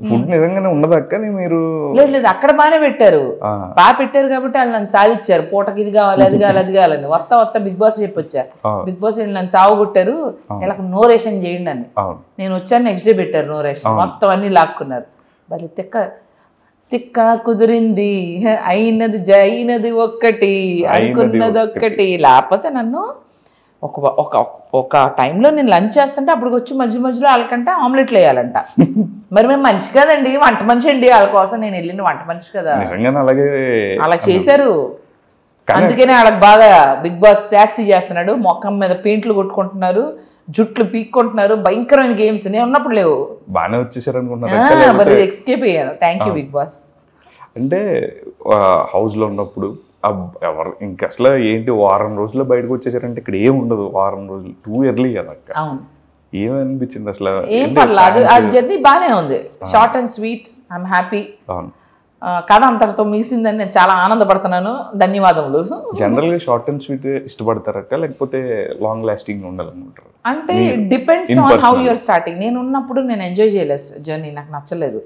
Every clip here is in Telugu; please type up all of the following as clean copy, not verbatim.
ఫుడ్ నిజంగానే ఉండదు అక్క మీరు? లేదు లేదు, అక్కడ బాగానే పెట్టారు, బాగా పెట్టారు కాబట్టి వాళ్ళు నన్ను సాధించారు. పూటకి ఇది కావాలి అది కావాలి అది కావాలని వస్తా బిగ్ బాస్ చెప్పొచ్చా. బిగ్ బాస్ నన్ను సాగుకొట్టారు, ఇలా నో రేషన్ చేయండి అని. నేను వచ్చాను, నెక్స్ట్ డే పెట్టారు నో రేషన్, మొత్తం అన్ని లాక్కున్నారు. మరి తిక్క కుదిరింది, అయినది ఒక్కటి, అనుకున్నది ఒక్కటి. లేకపోతే నన్ను ఒక టైంలో నేను లంచ్ చేస్తుంటే అప్పుడు వచ్చి మధ్యలో వాళ్ళకంటే ఆమ్లెట్లు వేయాలంట. మరి మేము మనిషి కదండి, వంట మనిషి అండి, వాళ్ళ కోసం నేను వెళ్ళిన వంట మనిషి కదా. అలా చేశారు. అందుకనే వాళ్ళకి బాగా బిగ్ బాస్ శాస్తి చేస్తున్నాడు. మొఖం మీద పెయింట్లు కొట్టుకుంటున్నారు, జుట్లు పీక్కుంటున్నారు, భయంకరమైన గేమ్స్. నేను ఉన్నప్పుడు లేవు, బాగానే వచ్చేసారు అనుకుంటున్నాను. ఎస్కేప్ అయ్యాను. Thank you Bigg Boss. అంటే హౌస్ లో ఉన్నప్పుడు ఎవరు ఇంకా అసలు ఏంటి వారం రోజుల్లో బయటకు వచ్చేసారంటే ఇక్కడ ఏం ఉండదు. వారం రోజులు టూ ఎర్లీ కదా అక్క. అవును, ఏమనిపించింది అసలు? ఏం పర్లేదు, ఆ జర్నీ బాగానే ఉంది. Short and sweet, I'm happy. కథ అంతటితో ముగిసిందని నేను చాలా ఆనందపడుతున్నాను. ధన్యవాదములు. జనరల్ గా షార్ట్ అండ్ స్వీట్ ఇష్టపడతారక్క, లేకపోతే లాంగ్ లాస్టింగ్ ఉండాలనుకుంటారు? అంటే depends on how you are starting. నేను ఉన్నప్పుడు నేను ఎంజాయ్ చేయలేదు జర్నీ, నాకు నచ్చలేదు.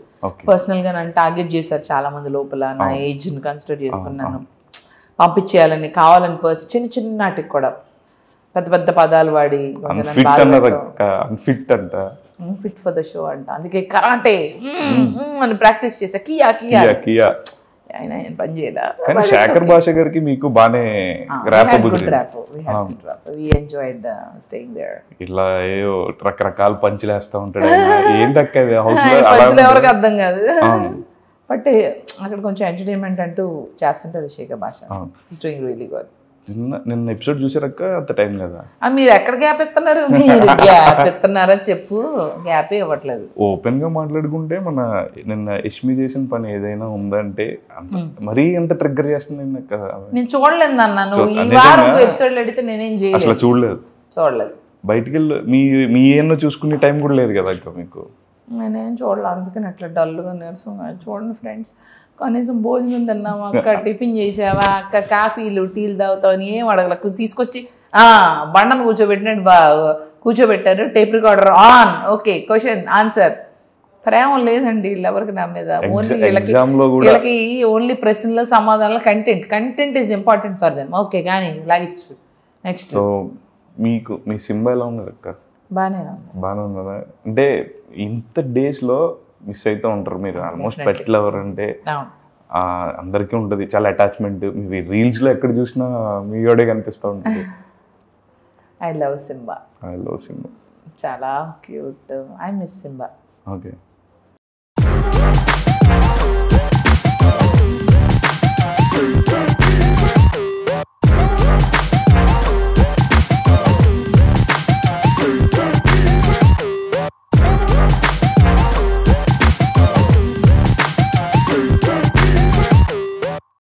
పర్సనల్ గా నన్ను టార్గెట్ చేశారు చాలా మంది లోపల. నా ఏజ్ ని కన్సిడర్ చేసుకున్నాను, పంపించేయాలని కావాలని చిన్న చిన్నటికి కూడా పెద్ద పెద్ద పదాలు వాడి ఫిట్ ఫర్ ద షో అంట. అందుకే కరాటే అని ప్రాక్టీస్ చేసా, కియా కియా కియా అయినా నేను పని చేయలే. శేఖర్ భాష గారికి మీకు బానే ఇలా రకరకాల పంచులేస్తా ఉంటాడు. ఏంటక్క ఎవరికి అర్థం కాదు. బట్ అక్కడ కొంచెం ఎంటర్టైన్మెంట్ అంటూ చేస్తుంటారు శేఖర్ భాష. It's doing really good. నిన్న ఎపిసోడ్ చూసారక్క? అంత టైం లేదా? మీరు ఎక్కడ గ్యాప్ ఇస్తున్నారు? మీరు గ్యాప్ ఇస్తున్నారా చెప్పు, గ్యాపే ఇవ్వట్లేదు. ఓపెన్ గా మాట్లాడుకుంటే మన నిన్న యష్మి చేసిన పని ఏదైనా ఉందంటే మరీ ఎంత ట్రిగ్గర్ చేస్తుంది. నేను చూడలేదు అన్న, నువ్వు ఈ వారం ఎపిసోడ్ అడిగితే నేనేం చేయలేదు. అసలు చూడలేదు. బయటికి వెళ్ళి మీ ఏమో చూసుకునే టైం కూడా లేదు కదా అక్క మీకు? నేనేం చూడలేదు, అందుకని అట్లా డల్గా నీరసంగా. చూడండి ఫ్రెండ్స్, కనీసం భోజనం తిన్నావా అక్క, టిఫిన్ చేసావా అక్క, కాఫీలు టీలు తాగుతావు అని ఏం అడగలకు. తీసుకొచ్చి బండను కూర్చోబెట్టినట్టు కూర్చోబెట్టారు. Tape recorder on, okay, question answer. ప్రేమ లేదండి ఎవరికి నా మీద. ఓన్లీ వీళ్ళకి ఓన్లీ ప్రశ్నలు సమాధానాలు. Content is important for them. Okay కానీ లాగిచ్చు. నెక్స్ట్ మీకు మీ సింబా ఎలా ఉన్నది అక్క? బాగానే ఉన్నదా? అంటే ఇంత డేస్ లో మిస్ అవుతూ ఉంటారు మీరు. ఆల్మోస్ట్ పెట్ లవర్ అంటే అందరికీ ఉంటుంది చాలా అటాచ్మెంట్. మీ రీల్స్ లో ఎక్కడ చూసినా మీ వాడే కనిపిస్తూ ఉంటుంది. ఐ లవ్ సింబా, చాలా cute. I miss Simba. Okay.